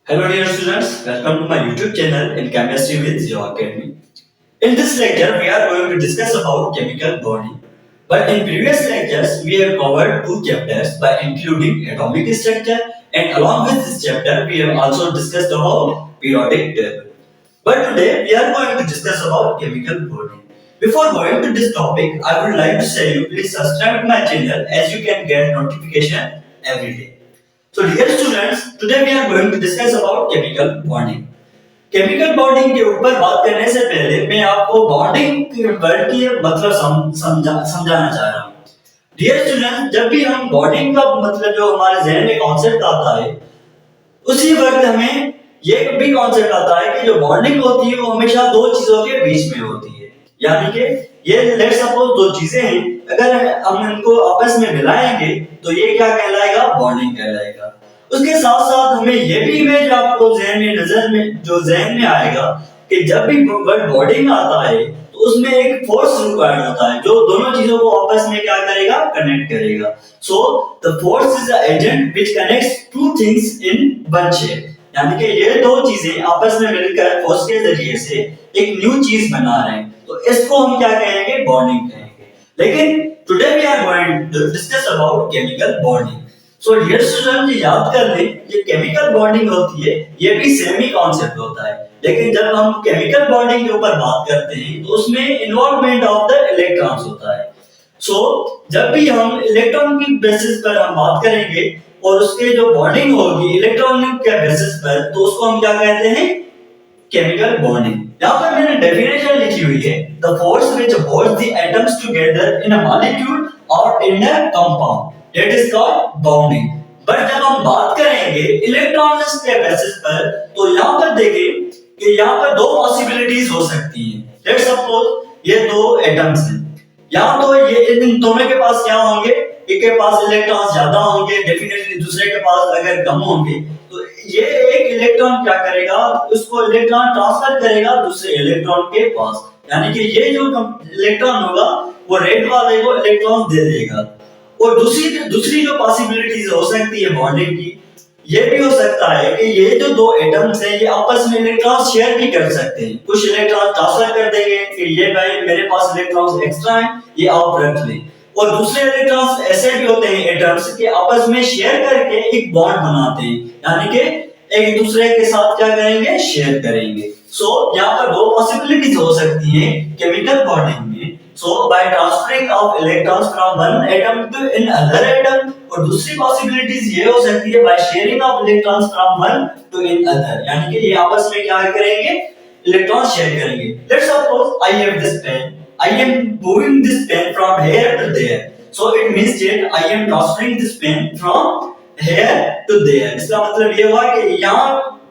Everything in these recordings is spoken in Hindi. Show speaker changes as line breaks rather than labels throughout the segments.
Hello dear students, welcome to my YouTube channel in Chemistry with Zero Academy. In this lecture, we are going to discuss about chemical bonding. But in previous lectures, we have covered two chapters by including atomic structure, and along with this chapter, we have also discussed about periodic table. But today, we are going to discuss about chemical bonding. Before going to this topic, I would like to say you please subscribe to my channel as you can get notification every day. So dear students, today we are going to discuss about chemical bonding. Chemical bonding के ऊपर बात करने से पहले मैं आपको बॉन्डिंग वर्ड की मतलब समझाना चाह रहा हूँ। डियर स्टूडेंट, जब भी हम बॉन्डिंग का मतलब जो हमारे जहन में कॉन्सेप्ट आता है, उसी वक्त हमें ये भी कॉन्सेप्ट आता है कि जो बॉन्डिंग होती है वो हमेशा दो चीजों के बीच में होती है। यानी कि ये लेट सपोज दो चीजें हैं, अगर हम इनको आपस में मिलाएंगे तो ये क्या कहलाएगा? बॉन्डिंग कहलाएगा। उसके साथ साथ हमें ये भी इमेज आपको जहन में आएगा कि जब भी वर्ड बॉन्डिंग आता है तो उसमें एक फोर्स रिक्वायर्ड होता है जो दोनों चीजों को आपस में क्या करेगा? कनेक्ट करेगा। So the force is the agent which connects two things in one shape. यानी कि ये दो चीजें आपस में मिलकर फोर्स के जरिए से एक न्यू चीज बना रहे हैं, तो इसको हम क्या कहेंगे? बॉन्डिंग कहेंगे। लेकिन today we are going to discuss about chemical bonding. So dear student, याद कर लें, ये केमिकल बॉन्डिंग होती है, ये भी सेम ही कॉन्सेप्ट होता है। लेकिन जब हम केमिकल बॉन्डिंग के ऊपर बात करते हैं तो उसमें इन्वॉल्वमेंट ऑफ द इलेक्ट्रॉन्स होता है। जब भी हम इलेक्ट्रॉन की बेसिस पर हम बात करेंगे और उसके जो बॉन्डिंग होगी इलेक्ट्रॉनिक के बेसिस पर, तो उसको हम क्या कहते हैं? Chemical bonding. यहाँ पर मैंने डेफिनेशन लिखी हुई है, the force which holds the atoms together in a molecule और in a compound, that is called bonding. But जब हम बात करेंगे इलेक्ट्रॉन्स के बेसिस पर, तो यहाँ पर देखें कि यहाँ पर दो पॉसिबिलिटीज हो सकती हैं। लेट्स सपोज ये दो एटम्स हैं, यहाँ तो ये इन दोनों के पास क्या होंगे? एक के पास इलेक्ट्रॉन्स ज्यादा होंगे, डेफिनेटली दूसरे के पास अगर कम होंगे, तो ये एक इलेक्ट्रॉन क्या करेगा? उसको इलेक्ट्रॉन ट्रांसफर करेगा दूसरे इलेक्ट्रॉन के पास। यानी कि ये जो इलेक्ट्रॉन होगा वो रेड वाले को इलेक्ट्रॉन दे देगा। और दूसरी जो पॉसिबिलिटीज हो सकती है बॉन्डिंग की, ये भी हो सकता है कि ये जो दो एटम्स हैं ये आपस में इलेक्ट्रॉन शेयर भी कर सकते हैं। कुछ इलेक्ट्रॉन ट्रांसफर कर देंगे कि ये भाई मेरे पास इलेक्ट्रॉन्स एक्स्ट्रा हैं, ये आप रख लें। और दूसरे इलेक्ट्रॉन्स ऐसे भी होते हैं एटम्स के आपस में शेयर करके एक बॉन्ड बनाते हैं, यानी कि एक दूसरे के साथ क्या करेंगे? शेयर करेंगे। यहाँ पर दो पॉसिबिलिटीज हो सकती हैं केमिकल बॉन्डिंग में। by transferring of electrons from one atom to another atom, और दूसरी पॉसिबिलिटीज ये हो सकती है by sharing of electrons from one to another, यानी कि ये आपस में क्या करेंगे? इलेक्ट्रॉन शेयर करेंगे। Let's suppose I have this pen, I am moving this pen from here to there, so it means that I am transferring this pen from here to there। इसका मतलब ये हुआ कि यहाँ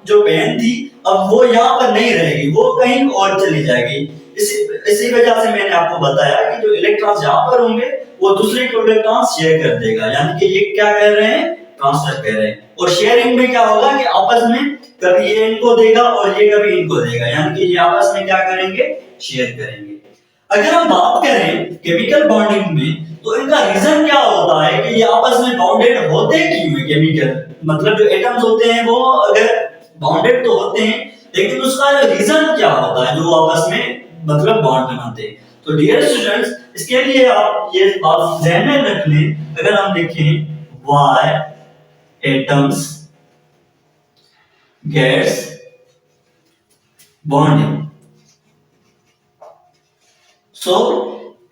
जो पेन थी अब वो यहाँ पर नहीं रहेगी, वो कहीं और चली जाएगी। इसी वजह से मैंने आपको बताया कि जो इलेक्ट्रॉन्स यहाँ पर होंगे वो दूसरे को इलेक्ट्रॉन शेयर कर देगा, यानी कि ये क्या कर रहे हैं? ट्रांसफर कर रहे हैं। और शेयरिंग में क्या होगा कि आपस में कभी ये इनको देगा और ये कभी इनको देगा, यानी कि ये आपस में क्या करेंगे? शेयर करेंगे। अगर हम बात करें केमिकल बॉन्डिंग में, तो इनका रीजन क्या होता है कि ये आपस में बाउंडेड होते क्यों है? केमिकल मतलब जो एटम्स होते हैं वो अगर बाउंडेड तो होते हैं, लेकिन उसका रीजन क्या होता है जो आपस में मतलब बॉन्ड बनाते हैं? तो डियर स्टूडेंट्स, इसके लिए आप ये बात ध्यान में रख लें। अगर हम देखें व्हाई एटम्स गेट्स बॉन्डिंग,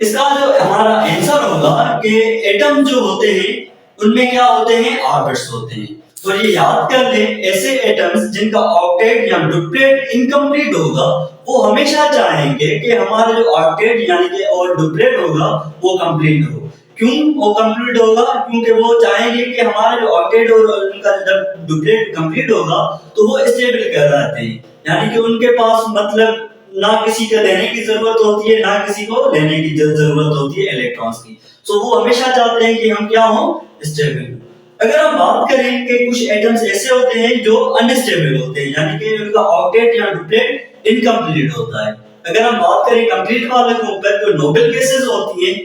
इसका जो हमारा आंसर होगा कि एटम जो होते हैं उनमें क्या होते हैं? ऑर्बिट्स होते हैं। तो ये याद कर लें, ऐसे एटम्स जिनका ऑक्टेट या डुप्लेट इनकम्प्लीट होगा वो हमेशा चाहेंगे कि हमारा जो ऑक्टेट यानी कि और डुप्लेट होगा वो कंप्लीट हो। क्यों वो कंप्लीट होगा? क्योंकि वो चाहेंगे कि हमारा जो ऑक्टेट और उनका जब डुप्लेट कंप्लीट होगा तो वो स्टेबल कहलाते हैं, यानी कि उनके पास मतलब ना किसी को लेने की जरूरत होती है ना किसी को लेने की जरूरत होती है इलेक्ट्रॉन्स की। वो हमेशा चाहते हैं कि हम क्या हो? स्टेबल। अगर हम बात करें कि कुछ एटम्स ऐसे होते हैं जो अनस्टेबल होते हैं, यानी कि उनका ऑक्टेट या डुप्लेट इनकम्प्लीट होता है। अगर हम बात करें कंप्लीट वाले के ऊपर, तो नोबल गैसेस होती हैं,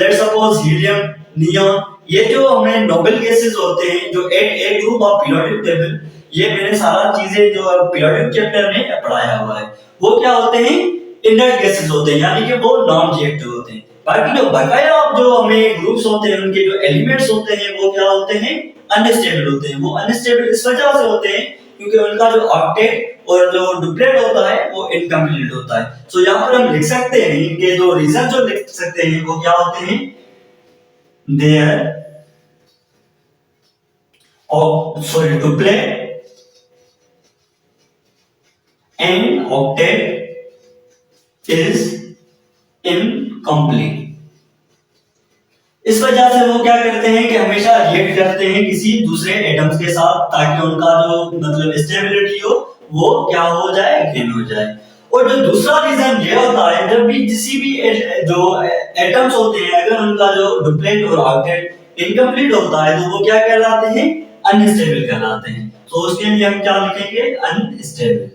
लेट्स सपोज हीलियम, नियॉन, ये जो हमें नोबल गैसेस होते हैं जो at a group of periodic table, ये मैंने सारा चीजें जो पीरियोडिक चैप्टर में पढ़ाया हुआ है। वो क्या होते हैं, इनर्ट गैसेस होते हैं, यानी कि वो नॉन रिएक्टिव होते हैं। बाकी जो बकाया जो हमें ग्रुप्स होते हैं, उनके जो एलिमेंट्स होते हैं वो क्या होते हैं, अनस्टेबल होते हैं। वो अनस्टेबल इस वजह से होते हैं क्योंकि उनका जो ऑक्टेट और जो डुप्लेट होता है वो इनकम्प्लीट होता है। सो यहाँ पर हम लिख सकते हैं इनके जो रीजन जो लिख सकते हैं वो क्या होते हैं, there duplet and octet is incomplete. इस वजह से वो क्या करते हैं कि हमेशा रिएक्ट करते हैं किसी दूसरे एटम्स के साथ, ताकि उनका जो मतलब स्टेबिलिटी हो वो क्या हो जाए, गेन हो जाए। और जो दूसरा रीजन ये होता है, जब भी किसी भी जो एटम्स होते हैं अगर उनका जो डुप्लेट और ऑक्टेट इनकम्प्लीट होता है तो वो क्या कहलाते हैं, अनस्टेबल कहलाते हैं। तो उसके लिए हम क्या लिखेंगे, अनस्टेबल।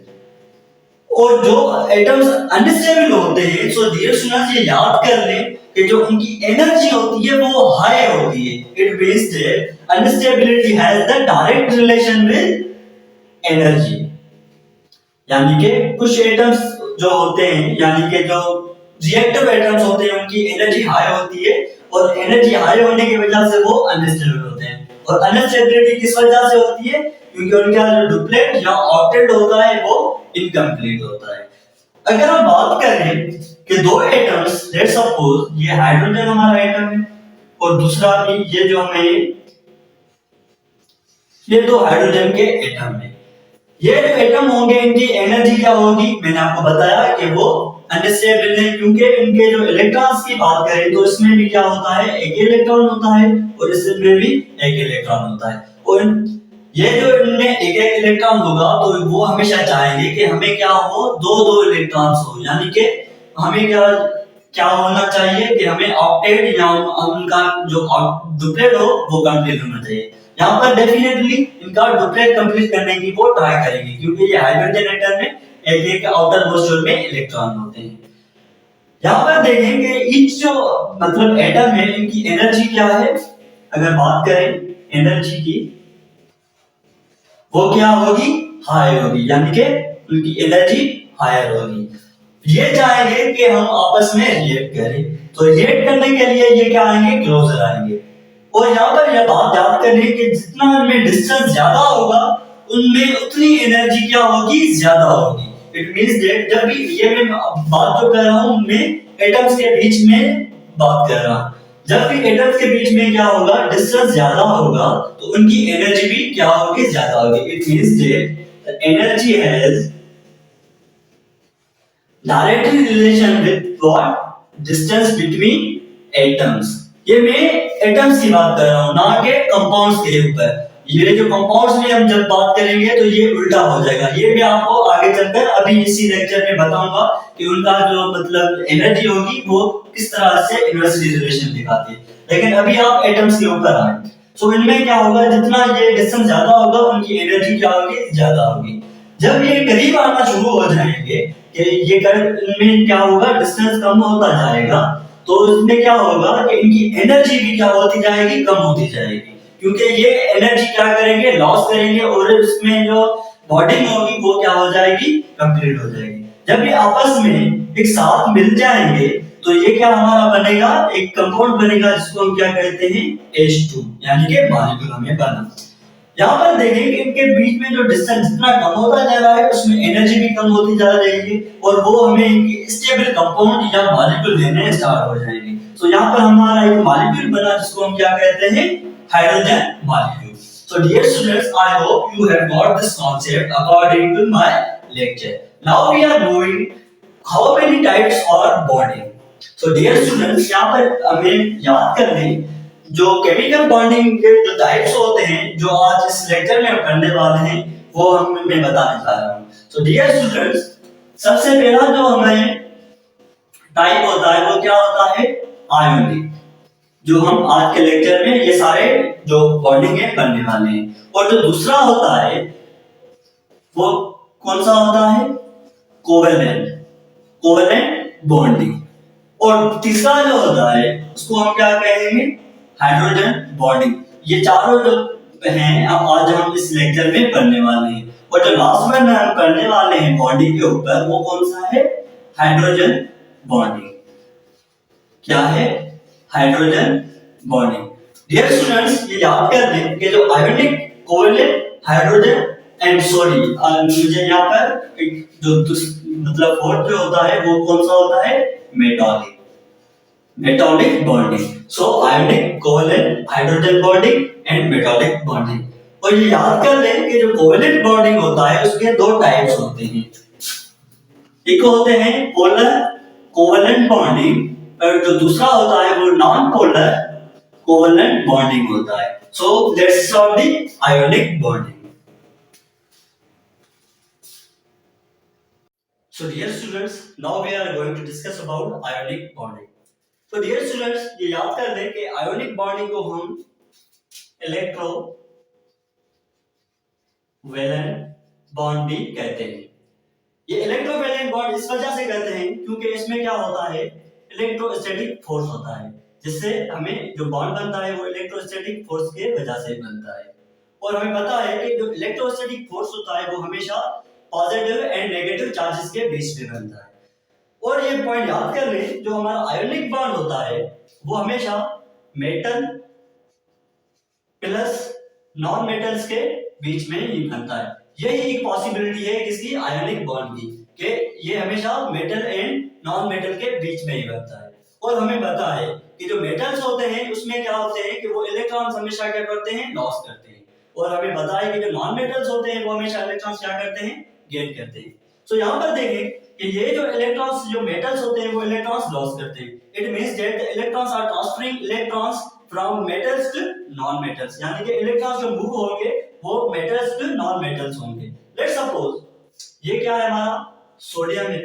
और जो एटम्स अनस्टेबल होते हैं, सो डियर स्टूडेंट्स ये याद कर लें कि जो उनकी एनर्जी होती है वो हाई होती है। It means that instability has the direct relation with energy. यानी कि कुछ एटम्स जो होते हैं, यानी कि जो रिएक्टिव एटम्स होते हैं, उनकी एनर्जी हाई होती है और एनर्जी हाई होने की वजह से वो अनस्टेबल होते हैं। और अनस्टेबिलिटी किस वजह से होती है, क्योंकि उनका जो डुप्लेट या ऑक्टेट होता है वो इनकम्प्लीट होता है। अगर हम बात करें कि दो एटम्स, लेट्स सपोज ये हाइड्रोजन हमारा एटम है और दूसरा भी ये जो हमें, ये दो हाइड्रोजन के एटम है। ये जो एटम होंगे इनकी एनर्जी क्या होगी, मैंने आपको बताया कि वो अनस्टेबल है, क्योंकि इनके जो इलेक्ट्रॉन्स की बात करें तो इसमें भी क्या होता है, एक इलेक्ट्रॉन होता है और इसमें भी एक इलेक्ट्रॉन होता है। और ये जो इनमें एक एक इलेक्ट्रॉन होगा तो वो हमेशा चाहेंगे कि हमें क्या हो, दो दो इलेक्ट्रॉन्स हो, यानी कि हमें क्या क्या होना चाहिए कि हमें ऑक्टेट या उनका जो डुप्लेट हो वो कंप्लीट होना चाहिए। यहाँ पर डेफिनेटली इनका डुप्लेट कंप्लीट करने की वो ट्राई करेंगे, क्योंकि ये हाइड्रोजन एटम में एक एक आउटर मोस्ट शेल में इलेक्ट्रॉन होते हैं। यहाँ पर देखेंगे ईच जो मतलब एटम है इनकी एनर्जी क्या है। अगर बात करें एनर्जी की, वो क्या होगी, हाई होगी, यानी कि उनकी एनर्जी हायर होगी। ये चाहेंगे कि हम आपस में रिएक्ट करें, तो रिएक्ट करने के लिए ये क्या आएंगे, क्लोजर आएंगे। और यहाँ पर यह बात याद करनी कि जितना इनमें डिस्टेंस ज्यादा होगा उनमें उतनी एनर्जी क्या होगी, ज्यादा होगी। इट मींस दैट जब भी ये मैं बात जो कर रहा हूँ मैं एटम्स के बीच में बात कर रहा हूँ, जब भी एटम्स के बीच में क्या होगा, डिस्टेंस ज्यादा होगा तो उनकी एनर्जी भी क्या होगी, ज्यादा होगी। It means that energy has directly relation with what, distance between atoms. ये मैं एटम्स की बात कर रहा हूं, ना कि कंपाउंड्स के ऊपर। ये जो कंपाउंड्स में हम जब बात करेंगे तो ये उल्टा हो जाएगा। ये मैं आपको आगे चलकर अभी इसी लेक्चर में बताऊंगा कि उनका जो मतलब एनर्जी होगी वो किस तरह से इन्वर्सली रिलेशन दिखाती है। लेकिन अभी आप एटम्स के ऊपर आए, सो इनमें क्या होगा, जितना ये डिस्टेंस ज्यादा होगा उनकी एनर्जी क्या होगी, ज्यादा होगी। जब ये करीब आना शुरू हो जाएंगे कि ये इनमें क्या होगा, डिस्टेंस कम होता जाएगा, तो इसमें क्या होगा कि इनकी एनर्जी भी क्या होती जाएगी, कम होती जाएगी, क्योंकि ये एनर्जी क्या करेंगे, लॉस करेंगे और इसमें जो बॉन्डिंग होगी वो क्या हो जाएगी, कंप्लीट हो जाएगी। जब ये आपस में एक साथ मिल जाएंगे तो ये क्या हमारा बनेगा, एक कंपाउंड बनेगा जिसको हम क्या कहते हैं, H2, यानी कि मॉलिक्यूल हमें बना। यहाँ पर देखें कि इनके बीच में जो डिस्टेंस जितना कम होता जा रहा है उसमें एनर्जी भी कम होती जा रही है और वो हमें एक स्टेबल कंपाउंड या मॉलिक्यूल देने स्टार्ट हो जाएंगे। तो यहाँ पर हमारा एक मॉलिक्यूल बना जिसको हम क्या कहते हैं, hydrogen molecule. So dear students, I hope you have got this concept according to my lecture. Now we are knowing how many types are bonding. So dear students, यहाँ पर हमें याद कर लें जो केमिकल बॉन्डिंग के जो टाइप्स होते हैं जो आज इस लेक्चर में हम करने वाले हैं वो मैं बताने जा रहा हूँ। So dear students, सबसे पहला जो हमें टाइप होता है वो क्या होता है, आयोनिक, जो हम आज के लेक्चर में ये सारे जो बॉन्डिंग है करने वाले हैं। और जो दूसरा होता है वो कौन सा होता है, कोवेलेंट, कोवेलेंट बॉन्डिंग। और तीसरा जो होता है उसको हम क्या कहेंगे, हाइड्रोजन बॉन्डिंग। ये चारों जो हैं आज हम इस लेक्चर में पढ़ने वाले हैं। और जो लास्ट वन हम पढ़ने वाले हैं बॉन्डिंग के ऊपर वो कौन सा है? Hydrogen bonding. क्या है? Hydrogen bonding. डियर स्टूडेंट्स, ये याद कर लें कि जो ionic, covalent, hydrogen and sorry मुझे यहाँ पर जो मतलब फोर्थ जो होता है वो कौन सा होता है? Metallic. Metallic bonding. So ionic, covalent, hydrogen bonding and metallic bonding. और ये याद कर लें कि जो कोवेलेंट बॉन्डिंग होता है उसके दो टाइप्स होते हैं। एक होते हैं पोलर कोवेलेंट बॉन्डिंग और जो दूसरा होता है वो नॉन पोलर कोवेलेंट बॉन्डिंग होता है। So let's start the ionic bonding. So dear students, now we are going to discuss about ionic bonding. So dear students, ये याद कर लें कि ionic bonding को हम इलेक्ट्रोवैलेंट बॉन्ड भी कहते हैं। ये इलेक्ट्रोवैलेंट बॉन्ड इस वजह से कहते हैं क्योंकि इसमें क्या होता है? इलेक्ट्रोस्टैटिक फोर्स होता है, जिससे हमें जो बॉन्ड बनता है वो इलेक्ट्रोस्टैटिक फोर्स के वजह से बनता है। और हमें पता है कि जो इलेक्ट्रोस्टैटिक फोर्स होता है वो हमेशा पॉजिटिव एंड नेगेटिव चार्जेस के बीच में बनता है। और ये पॉइंट याद कर लें, जो हमारा आयोनिक बॉन्ड होता है वो हमेशा मेटल प्लस नॉन मेटल्स के बीच में ही बनता है। यही एक पॉसिबिलिटी है किसी आयोनिक बॉन्ड की कि ये हमेशा मेटल एंड नॉन मेटल के बीच में ही बनता है। और हमें पता है कि जो मेटल्स होते हैं उसमें क्या होते हैं कि वो इलेक्ट्रॉन्स हमेशा क्या करते हैं? लॉस करते हैं। और हमें पता है कि जो नॉन मेटल्स होते हैं वो हमेशा इलेक्ट्रॉन्स क्या करते हैं? गेन करते हैं। सो यहाँ पर देखें कि ये जो इलेक्ट्रॉन्स, जो मेटल्स होते हैं वो इलेक्ट्रॉन्स लॉस करते हैं। It means that the electrons are transferring electrons from metals to non metals, यानी कि इलेक्ट्रॉन्स जो मूव होंगे वो मेटल्स टू नॉन मेटल्स होंगे। लेट्स सपोज ये क्या है? हमारा सोडियम है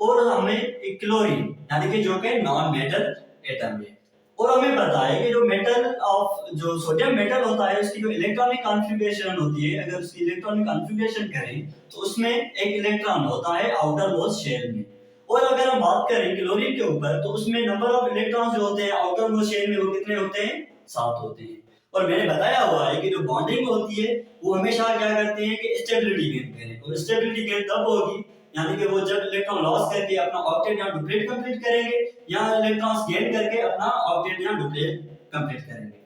और हमें एक क्लोरीन, यानी कि जो कि नॉन मेटल एटम है। और हमें पता है कि जो मेटल ऑफ जो सोडियम मेटल होता है उसकी जो इलेक्ट्रॉनिक कॉन्फ़िगरेशन होती है, अगर उसकी इलेक्ट्रॉनिक कॉन्फ़िगरेशन करें तो उसमें एक इलेक्ट्रॉन होता है आउटर मोस्ट शेल में। और अगर हम बात करें क्लोरीन के ऊपर तो उसमें नंबर ऑफ इलेक्ट्रॉन्स जो होते हैं आउटर मोस्ट शेल में वो कितने होते हैं? 7 होते हैं। और मैंने बताया हुआ है कि जो बॉन्डिंग होती है वो हमेशा क्या करते हैं कि स्टेबिलिटी गेन करें। और स्टेबिलिटी गेन तब होगी यानी कि वो जब इलेक्ट्रॉन लॉस करके अपना ऑक्टेट या डुप्लेट कंप्लीट करेंगे या इलेक्ट्रॉन्स गेन करके अपना ऑक्टेट या डुप्लेट कंप्लीट करेंगे।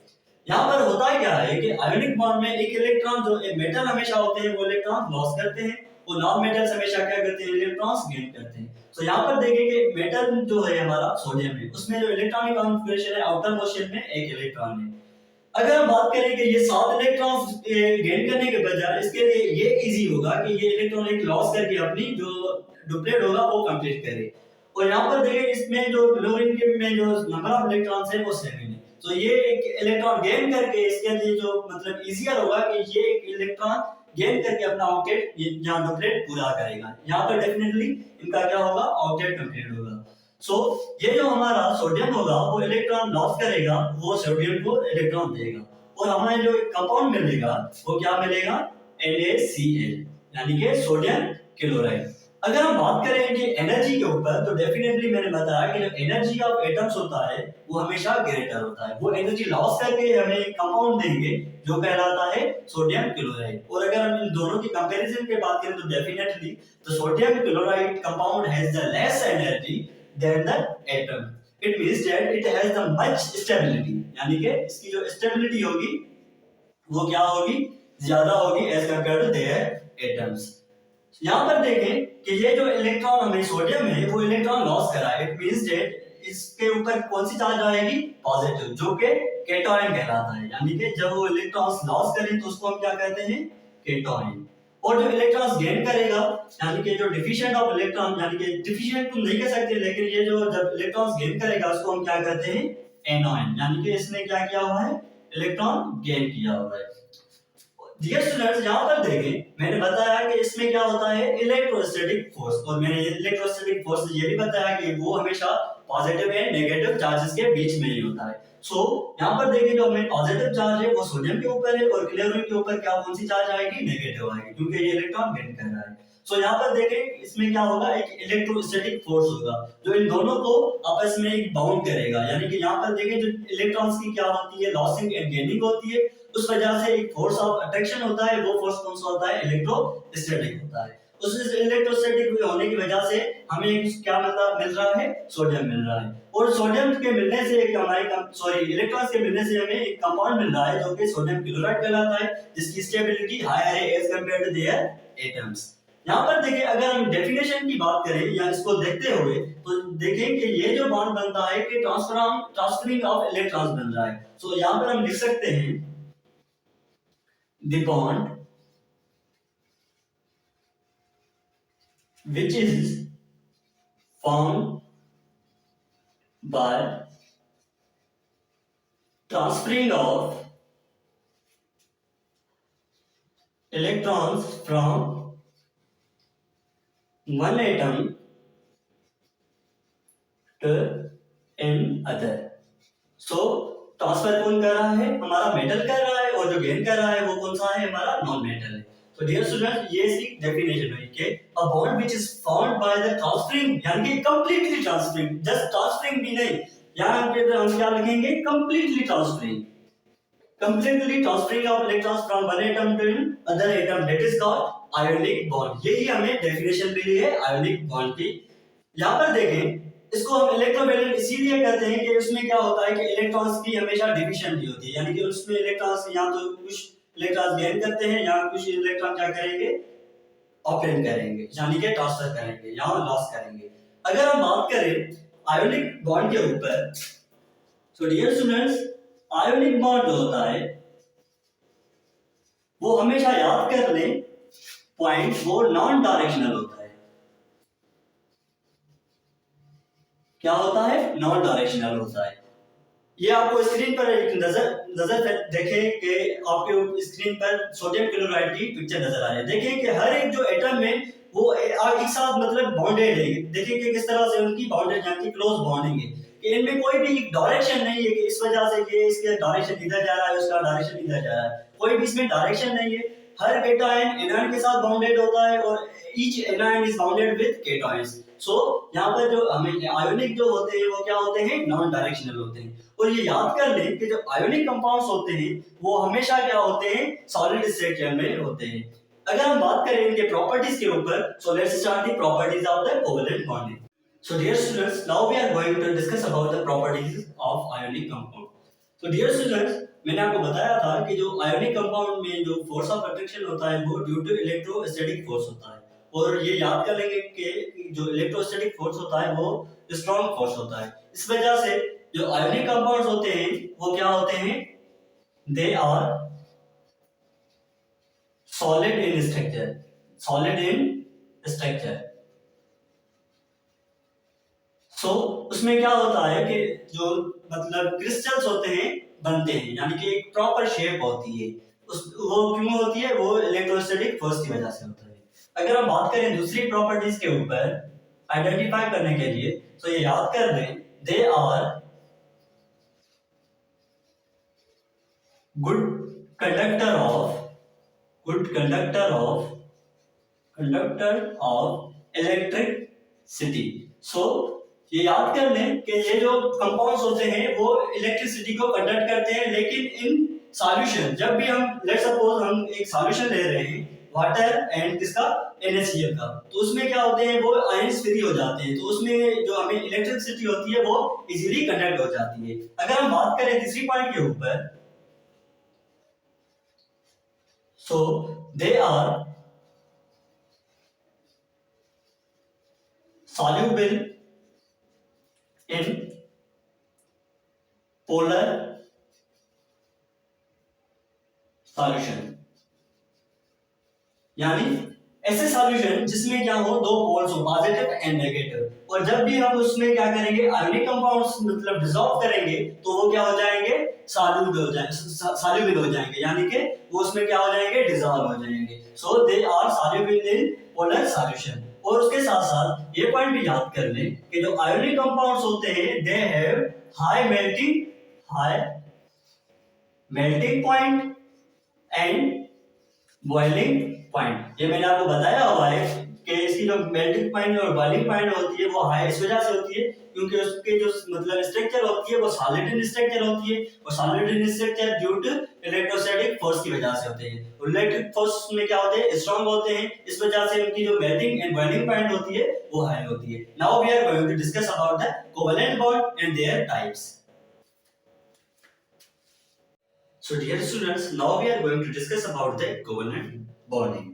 यहाँ पर होता है क्या है कि आयोनिक बॉन्ड में एक इलेक्ट्रॉन, जो एक मेटल हमेशा होते हैं वो इलेक्ट्रॉन लॉस करते हैं और नॉन मेटल्स हमेशा क्या करते हैं? इलेक्ट्रॉन्स गेन करते हैं। तो यहाँ पर देखें कि मेटल जो है हमारा सोडियम है उसमें जो इलेक्ट्रॉनिक कॉन्फ़िगरेशन है आउटर मोस्ट शेल में एक इलेक्ट्रॉन है। अगर हम बात करें कि ये 7 इलेक्ट्रॉन्स गेन करने के बजाय इसके लिए ये इजी होगा कि ये इलेक्ट्रॉन एक लॉस करके अपनी जो डुप्लेट होगा वो कंप्लीट करे। और यहाँ पर देखिए इसमें जो क्लोरीन के में जो नंबर ऑफ इलेक्ट्रॉन्स है वो 7 है। तो ये एक इलेक्ट्रॉन गेन करके इसके लिए जो मतलब इजियर होगा कि ये एक इलेक्ट्रॉन गेन करके अपना ऑक्टेट या डुप्लेट पूरा करेगा। यहाँ पर डेफिनेटली इनका क्या होगा? ऑक्टेट कंप्लीट होगा। सो ये जो हमारा सोडियम होगा वो इलेक्ट्रॉन लॉस करेगा, वो सोडियम को इलेक्ट्रॉन देगा और हमें जो कंपाउंड मिलेगा वो क्या मिलेगा? NaCl, यानी कि सोडियम क्लोराइड। अगर हम बात करें कि एनर्जी के ऊपर तो डेफिनेटली मैंने बताया कि जो एनर्जी ऑफ एटम्स होता है वो हमेशा ग्रेटर होता है। वो एनर्जी लॉस करके हमें एक कंपाउंड देंगे जो कहलाता है सोडियम क्लोराइड। और अगर हम इन दोनों की कंपैरिजन की बात करें तो डेफिनेटली तो sodium chloride compound has the less energy than the atom. It means that it has the much stability, यानी कि इसकी जो स्टेबिलिटी होगी वो क्या होगी? ज्यादा होगी as compared to their atoms. यहाँ पर देखें कि ये जो इलेक्ट्रॉन हमें सोडियम है वो इलेक्ट्रॉन लॉस करा है। इट मींस दैट इसके ऊपर कौन सी चार्ज आएगी? पॉजिटिव, जो कि केटोन कहलाता है। यानी कि जब वो इलेक्ट्रॉन्स लॉस करें तो उसको हम क्या कहते हैं? केटोन। और जो इलेक्ट्रॉन्स गेन करेगा यानी कि जो डिफिशिएंट ऑफ इलेक्ट्रॉन, यानी कि डिफिशिएंट तो नहीं कह सकते लेकिन ये जो जब इलेक्ट्रॉन्स गेन करेगा उसको हम क्या कहते हैं? एनोन, यानी कि इसने क्या किया हुआ है? इलेक्ट्रॉन गेन किया हुआ है। डियर स्टूडेंट्स, यहाँ पर देखें मैंने बताया कि इसमें क्या होता है? Electrostatic force. और मैंने इलेक्ट्रोस्टैटिक फोर्स ये भी बताया कि वो हमेशा पॉजिटिव एंड नेगेटिव चार्जेस के बीच में ही होता है। सो यहाँ पर देखिए जो हमें पॉजिटिव चार्ज है वो सोडियम के ऊपर है और क्लोरीन के ऊपर क्या कौन सी चार्ज आएगी? नेगेटिव आएगी, क्योंकि ये इलेक्ट्रॉन गेन कर रहा है। सो यहाँ पर देखें इसमें क्या होगा, एक इलेक्ट्रोस्टैटिक फोर्स होगा जो इन दोनों को आपस में एक बाउंड करेगा। यानी कि यहाँ पर देखें जो इलेक्ट्रॉन्स की क्या होती है, लॉसिंग एंड गेनिंग होती है, उस वजह से एक फोर्स ऑफ अट्रैक्शन होता है। वो फोर्स कौन सा होता है, इलेक्ट्रोस्टैटिक होता है। उस इलेक्ट्रोस्टैटिक होने की वजह से हमें क्या मिल रहा है, सोडियम मिल रहा है। और सोडियम के मिलने से एक हमारे इलेक्ट्रॉन्स के मिलने से हमें एक कंपाउंड मिल रहा है जो कि सोडियम क्लोराइड कहलाता है, जिसकी स्टेबिलिटी हायर है as compared to their atoms. यहाँ पर देखिए अगर हम डेफिनेशन की बात करें या इसको देखते हुए तो देखें कि ये जो बॉन्ड बनता है कि ट्रांसफरिंग ऑफ इलेक्ट्रॉन्स बन रहा है। सो यहाँ पर हम लिख सकते हैं the bond which is formed by transferring of electrons from one atom to another. So transfer कौन कर रहा है, हमारा मेटल कर रहा है, और जो गेन कर रहा है वो कौन सा है, हमारा नॉन मेटल है। तो डियर स्टूडेंट ये इसकी डेफिनेशन हुई कि a bond which is formed by the transferring, यानी कि कंप्लीटली ट्रांसफरिंग, जस्ट ट्रांसफरिंग भी नहीं, यहां पे हम क्या लिखेंगे, completely transferring, completely transferring of electrons from one atom to another atom, that is called ionic bond। यही हमें डेफिनेशन मिली है आयोनिक बॉन्ड की। यहाँ पर देखें इसको हम इलेक्ट्रोवैलेंट इसीलिए कहते हैं कि उसमें क्या होता है कि इलेक्ट्रॉन्स की हमेशा डिफिशिएंसी होती है, यानी कि उसमें इलेक्ट्रॉन्स या तो कुछ इलेक्ट्रॉन्स गेन करते हैं या कुछ इलेक्ट्रॉन क्या करेंगे, ऑप्टेन करेंगे, यानी कि ट्रांसफर करेंगे या लॉस करेंगे। अगर हम बात करें आयोनिक बॉन्ड के ऊपर, so dear students ionic bond जो होता है वो हमेशा याद कर लें पॉइंट, वो नॉन डायरेक्शनल होता है। क्या होता है, नॉन डायरेक्शनल होता है। ये आपको स्क्रीन पर एक नजर देखें कि आपके स्क्रीन पर सोडियम क्लोराइड की पिक्चर नजर आ रही है। देखें कि हर एक जो एटम में वो एक साथ मतलब बॉन्डेड है। देखिए कि किस तरह से उनकी बाउंडेड यानी क्लोज बॉन्डिंग है, कि इनमें कोई भी डायरेक्शन नहीं है कि इस वजह से ये इसके डायरेक्शन इधर जा रहा है, उसका डायरेक्शन इधर जा रहा है, कोई भी इसमें डायरेक्शन नहीं है। हर केटायन एनायन के साथ बाउंडेड होता है और each anion is bounded with cations. So यहाँ पर जो हमें आयोनिक जो होते हैं वो क्या होते हैं, नॉन डायरेक्शनल होते हैं। और ये याद कर लें कि जो आयोनिक कंपाउंड्स होते हैं वो हमेशा क्या होते हैं, सॉलिड स्टेट में होते हैं। अगर हम बात करें इनके प्रॉपर्टीज के ऊपर, so let's start the properties of the covalent bonding. So dear students, now we are going to discuss about the properties of ionic compound. So dear students, मैंने आपको बताया था कि जो ionic compound में जो force of attraction होता है वो due to electrostatic force होता है, और ये याद कर लेंगे कि जो electrostatic force होता है वो strong force होता है। इस वजह से जो ionic compounds होते हैं वो क्या होते हैं, they are solid in structure, solid in structure। सो उसमें क्या होता है कि जो मतलब क्रिस्टल्स होते हैं बनते हैं, यानी कि एक प्रॉपर शेप होती है। वो क्यों होती है, वो इलेक्ट्रोस्टैटिक फोर्स की वजह से होता है। अगर हम बात करें दूसरी प्रॉपर्टीज के ऊपर आइडेंटिफाई करने के लिए, तो ये याद कर लें, they are good conductor of electricity. So ये याद कर लें कि ये जो कंपाउंड्स होते हैं वो इलेक्ट्रिसिटी को कंडक्ट करते हैं, लेकिन इन सॉल्यूशन, जब भी हम लेट्स सपोज हम एक सॉल्यूशन ले रहे हैं वाटर एंड किसका, NaCl का, तो उसमें क्या होते हैं, वो आयंस फ्री हो जाते हैं, तो उसमें जो हमें इलेक्ट्रिसिटी होती है वो इजीली कंडक्ट हो जाती है। अगर हम बात करें तीसरी पॉइंट के ऊपर, so they are soluble in polar solution, यानी ऐसे सॉल्यूशन जिसमें क्या हो, दो पोल्स हो, पॉजिटिव एंड नेगेटिव। और जब भी हम उसमें क्या करेंगे, आयोनिक कंपाउंड्स मतलब डिसॉल्व करेंगे तो वो क्या हो जाएंगे, सॉल्युबल हो जाएंगे, यानी कि वो उसमें क्या हो जाएंगे, डिसॉल्व हो जाएंगे। So they are soluble in polar solution. और उसके साथ साथ ये पॉइंट भी याद कर लें कि जो आयोनिक कंपाउंड्स होते हैं they have high melting point and boiling point. ये मैंने आपको बताया हुआ है कि इसकी जो मेल्टिंग पॉइंट और बॉइलिंग पॉइंट होती है वो हाई इस वजह से होती है क्योंकि उसके जो मतलब स्ट्रक्चर होती है वो सॉलिड इन स्ट्रक्चर होती है और solid in structure due to electrostatic force की वजह से होते हैं। और इलेक्ट्रिक फोर्स में क्या होते हैं, स्ट्रांग होते हैं, इस वजह से उनकी जो मेल्टिंग एंड बॉइलिंग पॉइंट होती है वो हाई होती है। Now we are going to discuss about the covalent bond and their types. So dear students, now we are going to discuss about the covalent bonding.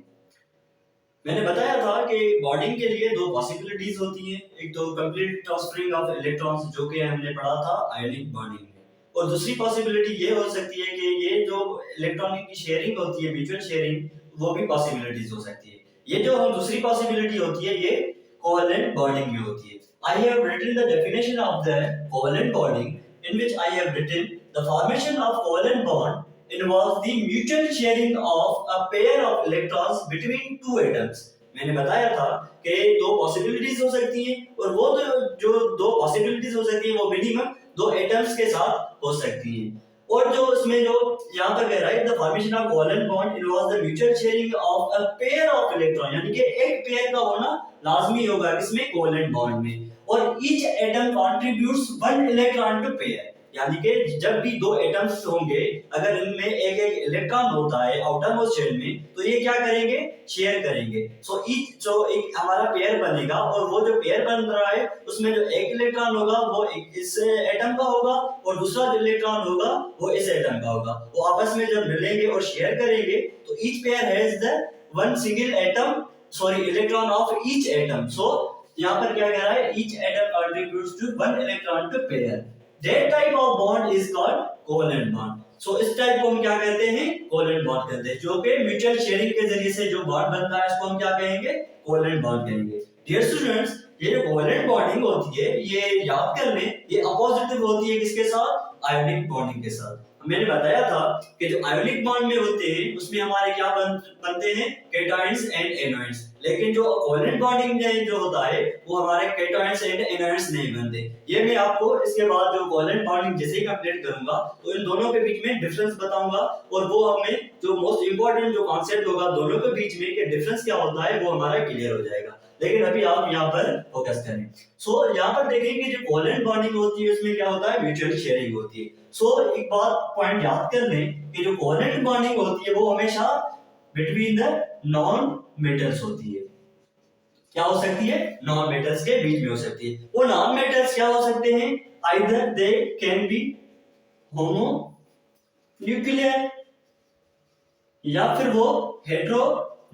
मैंने बताया था कि बॉन्डिंग के लिए दो पॉसिबिलिटीज होती हैं, एक तो कंप्लीट ट्रांसफरिंग ऑफ इलेक्ट्रॉन्स जो कि हमने पढ़ा था आयनिक बॉन्डिंग में, और दूसरी पॉसिबिलिटी ये हो सकती है कि ये जो इलेक्ट्रॉनिक की शेयरिंग होती है, म्यूचुअल शेयरिंग, वो भी पॉसिबिलिटीज हो सकती है। ये जो हम दूसरी पॉसिबिलिटी होती है ये कोवेलेंट बॉन्डिंग में होती है। I have written the definition of the covalent bonding in which I have written the formation of covalent bond involves the mutual sharing of a pair of electrons between two atoms। मैंने बताया था कि दो पॉसिबिलिटीज हो सकती हैं और वो जो दो पॉसिबिलिटीज हो सकती हैं वो मिनिमम दो एटम्स के साथ हो सकती हैं। और जो इसमें जो यहाँ पर कह रहा है the formation of covalent bond involves the mutual sharing of a pair of electron, यानी कि एक पेयर का होना लाजमी होगा इसमें कोवेलेंट बॉन्ड में, और each atom contributes one electron to pair, यानी कि जब भी दो एटम्स होंगे अगर इनमें एक एक इलेक्ट्रॉन होता है आउटर मोस्ट शेल में तो ये क्या करेंगे, शेयर करेंगे। सो ईच जो एक हमारा पेयर बनेगा और वो जो पेयर बन रहा है उसमें जो एक इलेक्ट्रॉन होगा वो इस एटम का होगा और दूसरा जो इलेक्ट्रॉन होगा वो इस एटम का होगा। वो आपस में जब मिलेंगे और शेयर करेंगे तो each pair has the one single atom electron of each atom. So यहाँ पर क्या कह रहा है, each atom contributes to one electron to pair। That type of bond is called covalent bond। So इस टाइप को हम क्या कहते हैं, कोवेलेंट बॉन्ड कहते हैं, जो कि म्यूचुअल शेयरिंग के जरिए से जो बॉन्ड बनता है इसको हम क्या कहेंगे, कोवेलेंट बॉन्ड कहेंगे। डियर स्टूडेंट्स, ये जो कोवेलेंट बॉन्डिंग होती है ये याद कर लें, ये अपोजिटिव होती है किसके साथ, आयोनिक बॉन्डिंग के साथ। मैंने बताया था कि जो आयोनिक बॉन्ड में होते हैं उसमें हमारे क्या बनते हैं, केटायंस एंड एनोयंस, लेकिन जो कोवेलेंट बॉन्डिंग में जो होता है वो हमारे केटायंस एंड एनोयंस नहीं बनते। ये मैं आपको इसके बाद जो कोवेलेंट बॉन्डिंग जैसे ही कंप्लीट करूंगा तो इन दोनों के बीच में डिफरेंस बताऊंगा और वो हमें जो मोस्ट इंपॉर्टेंट जो कॉन्सेप्ट होगा दोनों के बीच में कि डिफरेंस क्या होता है वो हमारा क्लियर हो जाएगा। लेकिन अभी आप यहाँ पर फोकस करें। सो यहाँ पर देखें कि जो कोवेलेंट बॉन्डिंग होती है उसमें क्या होता है, म्यूचुअल शेयरिंग होती है। सो एक बात पॉइंट याद कर लें कि जो कोवेलेंट बॉन्डिंग होती है वो हमेशा बिटवीन द नॉन मेटल्स होती है। क्या हो सकती है, नॉन मेटल्स के बीच में हो सकती है। वो नॉन मेटल्स क्या हो सकते हैं, either they can be homo nuclear या फिर वो हेटेरो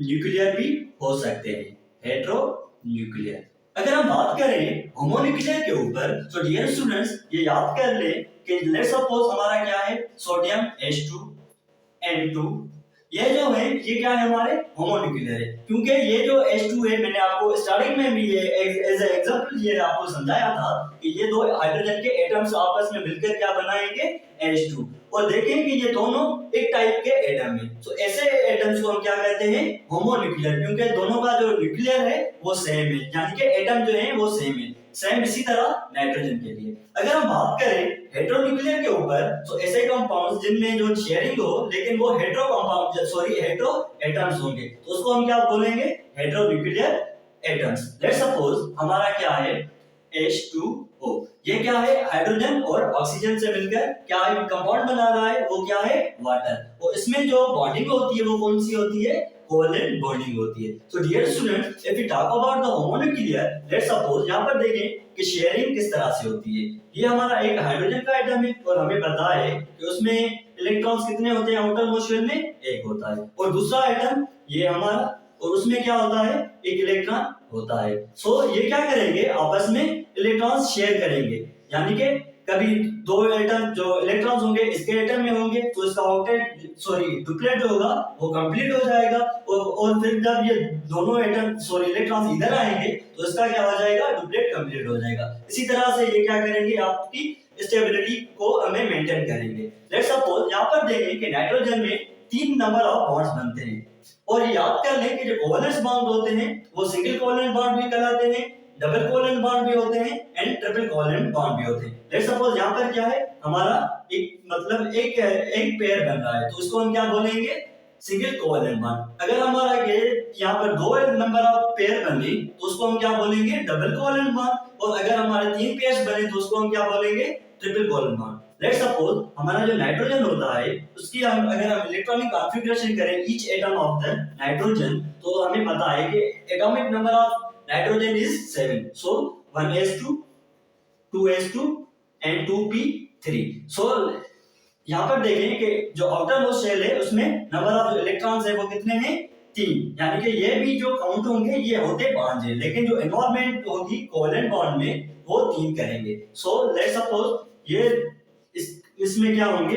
न्यूक्लियर भी हो सकते हैं, हेटेरो न्यूक्लियर। अगर हम बात करें होमोन्यूक्लियर के ऊपर तो डियर स्टूडेंट्स ये याद कर ले कि लेट्स सपोज हमारा क्या है, सोडियम H2N2, ये जो है ये क्या है, हमारे होमोन्यूक्लियर है। क्योंकि ये जो H2 है मैंने आपको स्टार्टिंग में भी ये एज ए एग्जांपल ये आपको समझाया था कि ये दो हाइड्रोजन के एटम्स आपस में मिलकर क्या बनाएंगे, H2, और देखें कि ये दोनों एक टाइप के एटम हैं। तो ऐसे एटम्स को हम क्या कहते हैं, होमोन्यूक्लियर, क्योंकि दोनों का जो न्यूक्लियर है वो सेम है, यानी कि एटम जो है वो सेम है। सेम इसी तरह नाइट्रोजन के लिए। अगर हम बात करें हेटेरोन्यूक्लियर के ऊपर तो ऐसे कंपाउंड्स जिनमें जो शेयरिंग हो लेकिन वो हेटेरो एटम्स होंगे तो उसको हम क्या बोलेंगे, हेटेरोन्यूक्लियर एटम्स। लेट्स सपोज हमारा क्या है H2O, ये क्या है, हाइड्रोजन और ऑक्सीजन से मिलकर क्या है कंपाउंड बना रहा है, वो क्या है, वाटर। और इसमें जो बॉन्डिंग होती है वो कौन सी होती है, कोवेलेंट बॉन्डिंग होती है। So dear students, if we talk about the homonuclear, let's suppose यहाँ पर देखें कि शेयरिंग किस तरह से होती है। ये हमारा एक हाइड्रोजन का एटम है और हमें पता है कि उसमें इलेक्ट्रॉन्स कितने होते हैं, आउटर मोस्ट शेल में एक होता है, और दूसरा एटम ये हमारा, और उसमें क्या होता है, एक इलेक्ट्रॉन होता है। सो ये क्या करेंगे, आपस में इलेक्ट्रॉन्स शेयर करेंगे, यानी कि कभी दो एटम जो इलेक्ट्रॉन्स होंगे इसके एटम में होंगे तो इसका डुप्लेट जो होगा वो कंप्लीट हो जाएगा, और फिर जब ये दोनों एटम इलेक्ट्रॉन्स इधर आएंगे तो इसका क्या हो जाएगा, डुप्लेट कंप्लीट हो जाएगा। इसी तरह से ये क्या करेंगे, आपकी स्टेबिलिटी को हमें मेंटेन करेंगे। लेट्स सपोज यहाँ पर देखें कि नाइट्रोजन में 3 नंबर ऑफ बॉन्ड्स बनते हैं, और याद कर लें कि जो कोवेलेंट बॉन्ड होते हैं वो सिंगल कोवेलेंट बॉन्ड भी कहलाते हैं, डबल कोवेलेंट बॉन्ड भी होते हैं एंड ट्रिपल कोवेलेंट बॉन्ड भी होते हैं। लेट्स सपोज यहाँ पर क्या है, हमारा एक पेयर बन रहा है तो उसको हम क्या बोलेंगे, सिंगल कोवेलेंट बॉन्ड। अगर हमारा ये यहाँ पर दो नंबर ऑफ पेयर बने तो उसको हम क्या बोलेंगे, डबल कोवेलेंट बॉन्ड। और अगर हमारे तीन पेयर्स बने तो उसको हम क्या बोलेंगे, triple covalent bond. Let's suppose हमारा जो नाइट्रोजन होता है उसकी हम अगर हम इलेक्ट्रॉनिक कॉन्फ़िगरेशन करें each atom of the nitrogen, तो हमें पता है कि atomic number of nitrogen is 7, so 1s2 2s2 and 2p3। सो यहाँ पर देखें कि जो आउटर मोस्ट शेल है उसमें नंबर ऑफ इलेक्ट्रॉन्स है वो कितने हैं, 3। यानी कि ये भी जो काउंट होंगे ये होते 5 हैं, लेकिन जो इन्वॉल्वमेंट होगी कोवेलेंट बॉन्ड में वो 3 करेंगे। सो लेट्स सपोज ये इसमें क्या होंगे,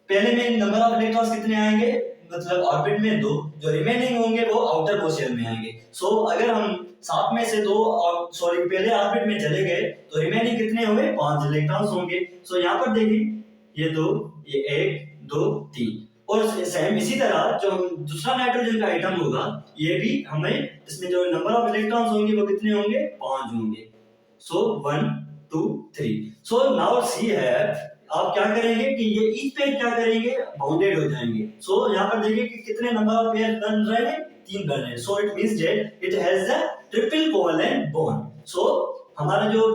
पहले में नंबर ऑफ इलेक्ट्रॉन्स कितने आएंगे, मतलब ऑर्बिट में 2, जो रिमेनिंग होंगे वो आउटर मोस्ट शेल में आएंगे। सो अगर हम 7 में से 2 सॉरी पहले ऑर्बिट में चले गए तो रिमेनिंग कितने हुए, 5 इलेक्ट्रॉन्स होंगे। सो यहाँ पर देखिए ये 2, ये 1 2 3। और सेम इसी तरह जो दूसरा नाइट्रोजन का आइटम होगा ये भी हमें इसमें जो नंबर ऑफ इलेक्ट्रॉन्स होंगे वो कितने होंगे, 5 होंगे। सो 1 2 3। सो नाउ सी है, आप क्या करेंगे कि ये ईच पेयर क्या करेंगे, बाउंडेड हो जाएंगे। सो यहाँ पर देखिए कि कितने नंबर ऑफ पेयर बन रहे हैं, 3 बन रहे हैं। So it means that it has the triple covalent bond. So हमारा जो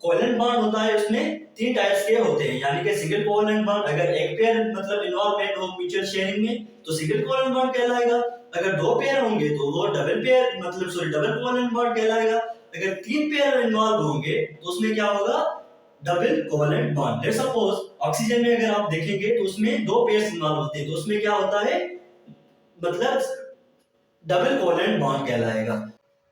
कोवेलेंट बॉन्ड होता है उसमें 3 टाइप्स के होते हैं, यानी कि सिंगल कोवेलेंट बॉन्ड अगर एक पेयर मतलब इन्वॉल्वमेंट हो म्यूचुअल शेयरिंग में तो सिंगल कोवेलेंट बॉन्ड कहलाएगा। अगर 2 पेयर होंगे तो वो डबल पेयर मतलब सॉरी डबल कोवेलेंट बॉन्ड कहलाएगा। अगर 3 पेयर इन्वॉल्व होंगे तो उसमें क्या होगा, double covalent bond. Let's suppose oxygen में अगर आप देखेंगे तो उसमें 2 पेयर्स इन्वॉल्व होते हैं तो उसमें क्या होता है, मतलब डबल कोवेलेंट बॉन्ड कहलाएगा।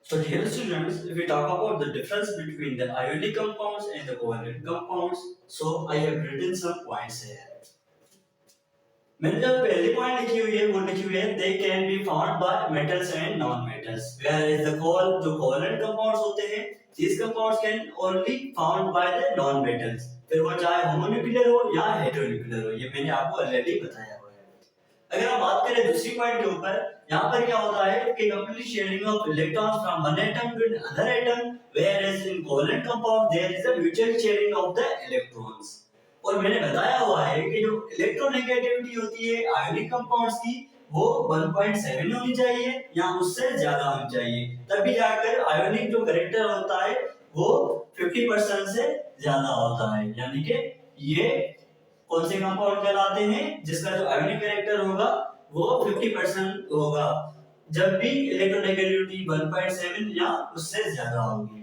So dear students, if we talk about the difference between the ionic compounds and the covalent compounds, so I have written some points here. मैंने जो पहली पॉइंट लिखी हुई है वो लिखी हुई है they can be found by metals and non-metals, whereas the जो covalent compounds होते हैं these compounds can only found by the non-metals, फिर वो चाहे homonuclear हो या heteronuclear हो, ये मैंने आपको ऑलरेडी बताया हुआ है। अगर हम बात करें दूसरी पॉइंट के ऊपर, यहाँ पर क्या होता है कि complete sharing of electrons from one atom to another atom, whereas in covalent compound there is a mutual sharing of the electrons। और मैंने बताया हुआ है कि जो इलेक्ट्रोनेगेटिविटी होती है आयोनिक कंपाउंड्स की वो 1.7 होनी चाहिए या उससे ज्यादा होनी चाहिए, तभी जाकर आयोनिक जो कैरेक्टर होता है वो 50% से ज्यादा होता है। यानी कि ये कौन से कंपाउंड कहलाते हैं जिसका जो आयोनिक कैरेक्टर होगा वो 50% होगा जब भी इलेक्ट्रोनेगेटिविटी 1.7 या उससे ज्यादा होगी।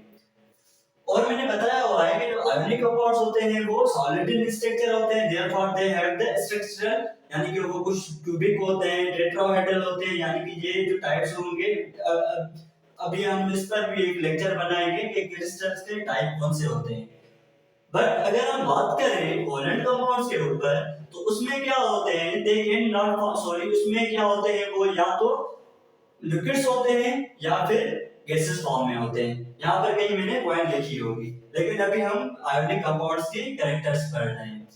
और मैंने बताया हुआ है कि जो आयोनिक कंपाउंड्स होते हैं वो सॉलिड इन स्ट्रक्चर होते हैं, therefore they have the structure, यानी कि वो कुछ क्यूबिक होते हैं, टेट्राहेड्रल होते हैं, यानी कि ये जो टाइप्स होंगे अभी हम इस पर भी एक लेक्चर बनाएंगे कि क्रिस्टल्स के टाइप कौन से होते हैं। बट अगर हम बात करें कोवेलेंट कंपाउंड्स के ऊपर तो उसमें क्या होते हैं, दे कैन नॉट सॉरी उसमें क्या होते हैं वो या तो लिक्विड्स होते हैं या फिर गैसेस फॉर्म में होते हैं। यहाँ पर कहीं मैंने पॉइंट लिखी होगी, लेकिन अभी हम आयोनिक कंपाउंड्स के कैरेक्टर्स पढ़ रहे हैं।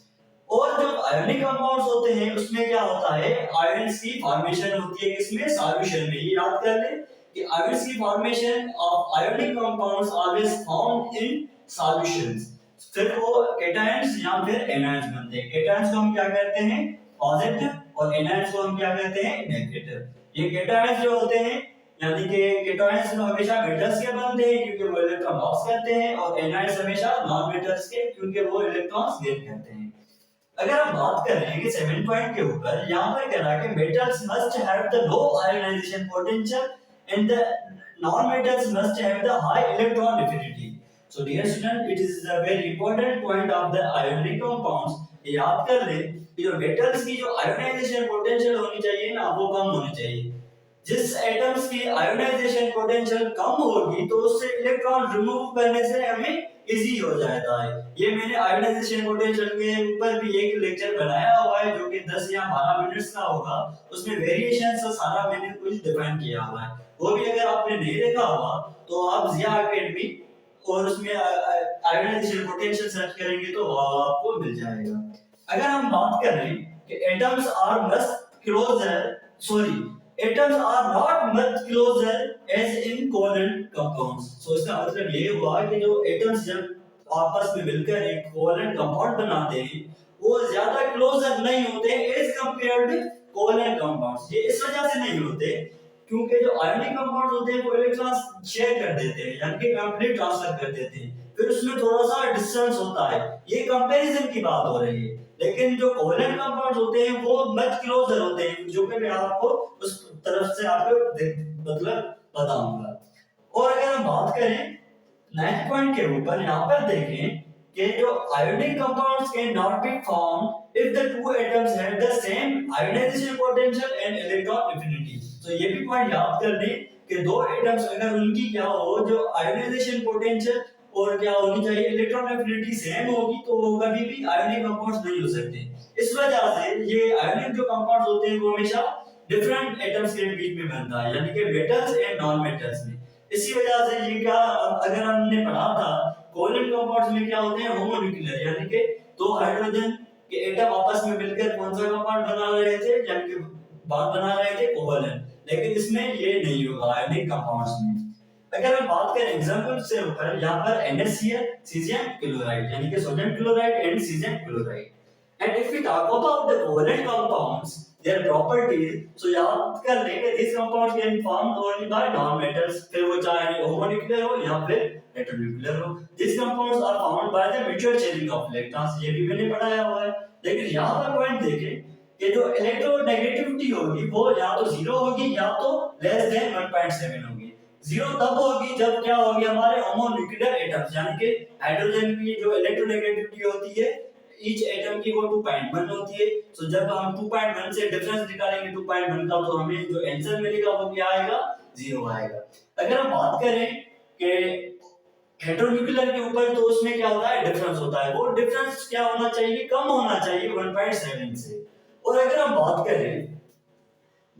और जो आयोनिक कंपाउंड्स होते हैं उसमें क्या होता है, आयंस की फॉर्मेशन होती है किसमें, सॉल्यूशन में। ये याद कर लें कि आयंस की formation of ionic compounds always found in solutions. फिर वो केटायंस या फिर एनायंस बनते हैं। केटायंस को हम क्या कहते हैं, पॉजिटिव, और एनायंस को हम क्या कहते हैं, नेगेटिव। ये केटायंस जो होते हैं यानी कि केटायंस हमेशा मेटल्स के बनते हैं क्योंकि वो इलेक्ट्रॉन लॉस करते हैं, और एनायंस हमेशा नॉन मेटल्स के क्योंकि वो इलेक्ट्रॉन्स गेन करते हैं। अगर हम बात करें कि 7 पॉइंट के ऊपर, यहाँ पर कह रहा है कि metals must have the low ionization potential and the non metals must have the high electron affinity. So dear student, it is a very important point of the ionic compounds. याद कर ले कि जो मेटल्स की जो आयोनाइजेशन पोटेंशियल होनी चाहिए ना वो कम होनी चाहिए। जिस एटम्स की आयोनाइजेशन पोटेंशियल कम होगी तो उससे इलेक्ट्रॉन रिमूव करने से हमें इजी हो जाता है। ये मैंने आयोनाइजेशन पोटेंशियल के ऊपर भी एक लेक्चर बनाया हुआ है जो कि 10 या 12 मिनट्स का होगा, उसमें वेरिएशंस और सारा मैंने कुछ डिफाइन किया हुआ है। वो भी अगर आपने नहीं देखा हुआ तो आप जिया एकेडमी और उसमें आयोनाइजेशन पोटेंशियल सर्च करेंगे तो आपको मिल जाएगा। अगर हम बात करें कि atoms are much closer atoms are not much closer as in covalent compounds। so इसका मतलब ये हुआ कि जो atoms जब आपस में मिलकर एक covalent compound बनाते हैं वो ज्यादा क्लोजर नहीं होते एज कंपेयर्ड कोवलेंट कंपाउंड्स। ये इस वजह से नहीं होते क्योंकि जो आयोनिक कंपाउंड्स होते हैं वो इलेक्ट्रॉन्स शेयर कर देते हैं, यानी कि कंप्लीट ट्रांसफर कर देते हैं, फिर उसमें थोड़ा सा डिस्टेंस होता है, ये कंपैरिजन की बात हो रही है। लेकिन जो कोवलेंट कंपाउंड्स होते हैं वो मच क्लोजर होते हैं, जो कि मैं आपको उस तरफ से आपको मतलब बताऊंगा। और अगर हम बात करें नेक्स्ट पॉइंट के ऊपर, यहाँ पर देखें कि जो ionic compounds can not be formed if the two atoms have the same ionisation potential and electron affinity. तो ये भी पॉइंट याद कर लें कि दो एटम्स अगर उनकी क्या हो, जो आयोनाइजेशन पोटेंशियल और क्या होनी चाहिए इलेक्ट्रॉन एफिनिटी सेम होगी, तो वो कभी भी आयोनिक कंपाउंड्स नहीं हो सकते। इस वजह से ये आयोनिक जो कंपाउंड्स होते हैं वो हमेशा डिफरेंट एटम्स के बीच में बनता है, यानी कि मेटल्स एंड नॉन मेटल्स में। इसी वजह से ये क्या, अगर हमने पढ़ा था कोवलेंट कंपाउंड्स में क्या होते हैं होमोन्यूक्लियर, यानी कि दो हाइड्रोजन के एटम आपस में मिलकर कौन सा कंपाउंड बना रहे थे, यानी कि बात बना रहे थे कोवलेंट। लेकिन इसमें ये नहीं होगा आयोनिक कंपाउंड्स में। अगर हम बात करें एग्जांपल से ऊपर, यहाँ पर NaCl सीजियम क्लोराइड, यानी कि sodium chloride and caesium chloride. And if we talk about the covalent compounds, their properties, so याद कर लें कि these compounds can formed only by non-metals, फिर वो चाहे homonuclear हो या फिर heteronuclear हो। These compounds are formed by the mutual sharing of electrons, ये भी मैंने पढ़ाया हुआ है। लेकिन यहाँ पर पॉइंट देखें कि जो इलेक्ट्रोनेगेटिविटी होगी वो या तो 0 होगी या तो लेस देन 1.7 होगी। 0 तब होगी जब क्या होगी, हमारे होमोन्यूक्लियर एटम्स, यानी कि हाइड्रोजन की जो इलेक्ट्रोनेगेटिविटी होती है ईच एटम की वो 2.1 होती है। सो जब हम 2.1 से डिफरेंस निकालेंगे 2.1 का, तो हमें जो आंसर मिलेगा वो क्या आएगा, 0 आएगा। अगर हम बात करें कि हेटेरोन्यूक्लियर के ऊपर, तो उसमें क्या होता है, डिफरेंस होता है। वो डिफरेंस क्या होना चाहिए, कम होना चाहिए 1.7 से। और अगर हम बात करें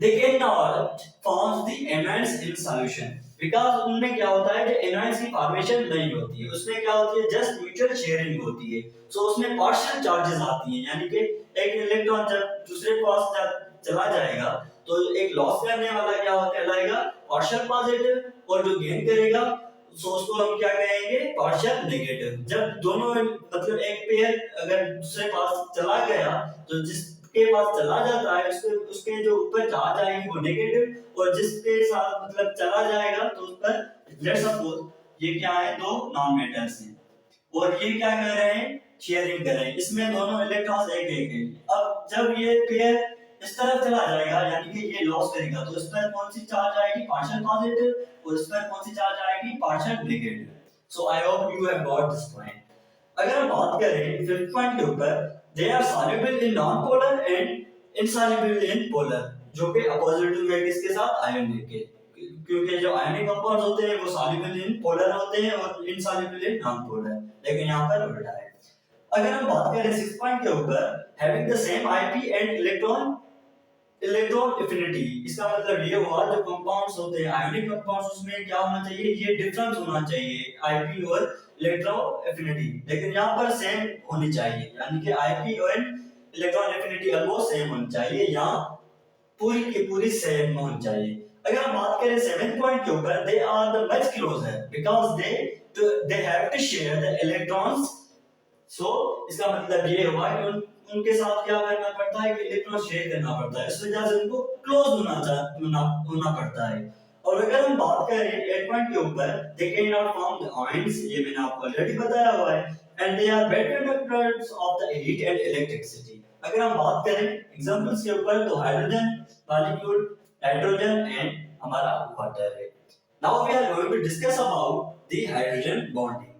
they cannot form the anions in solution because उनमें क्या होता है कि anions की फॉर्मेशन नहीं होती है, उसमें क्या होती है जस्ट म्यूचुअल शेयरिंग होती है। सो उसमें पार्शियल चार्जेस आती हैं, यानी कि एक इलेक्ट्रॉन जब दूसरे के पास चला जाएगा तो एक लॉस करने वाला क्या होता है लाएगा पार्शियल पॉजिटिव, और जो गेन करेगा सो उसको हम क्या कहेंगे पार्शियल नेगेटिव। जब दोनों मतलब एक पेयर अगर दूसरे पास चला गया तो जिसके पास चला जाता है उसके जो ऊपर चार्ज आएगी वो नेगेटिव, और जिसके साथ मतलब चला जाएगा तो उस पर लेट्स सपोज ये क्या है, दो नॉन मेटल्स हैं और ये क्या कर रहे हैं शेयरिंग कर रहे हैं, इसमें दोनों इलेक्ट्रॉन्स एक एक हैं। अब जब ये पेयर इस तरफ चला जाएगा यानी कि ये लॉस करेगा तो इस पर कौन सी चार्ज आएगी पार्शियल पॉजिटिव, और इस पर कौन सी चार्ज आएगी partial negative. So I hope you have got this point. अगर हम बात करें फिफ्थ पॉइंट के ऊपर, they are soluble in non polar and insoluble in polar, जो कि अपोजिटिव है किसके साथ आयोनिक के, क्योंकि जो आयोनिक कंपाउंड्स होते हैं वो सॉल्युबल इन पोलर होते हैं और इनसॉल्युबल इन नॉन पोलर, लेकिन यहां पर उल्टा है। अगर हम बात करें सिक्स पॉइंट के ऊपर, having the same IP and electron affinity, इसका मतलब ये हुआ जो कंपाउंड्स होते हैं आयोनिक कंपाउंड्स उसमें क्या होना चाहिए, ये डिफरेंस होना चाहिए आईपी और इलेक्ट्रॉन एफिनिटी, लेकिन यहाँ पर सेम होनी चाहिए, यानी कि आईपी और इलेक्ट्रॉन एफिनिटी ऑलमोस्ट सेम होनी चाहिए, यहाँ पूरी की पूरी सेम होनी चाहिए। अगर हम बात करें सेवेंथ पॉइंट के ऊपर, they are the much closer because they have to share the electrons. So इसका मतलब ये हुआ कि उनके साथ क्या करना पड़ता है कि इलेक्ट्रॉन शेयर करना पड़ता है, इस वजह से उनको क्लोज होना पड़ता है। और अगर हम बात करें 8 पॉइंट के ऊपर, they can not form the ions, ये मैंने आपको ऑलरेडी बताया हुआ है, and they are bad conductors of the heat and electricity. अगर हम बात करें एग्जांपल्स के ऊपर, तो हाइड्रोजन मॉलिक्यूल, नाइट्रोजन एंड हमारा वाटर है। Now we are going to discuss about the hydrogen bonding.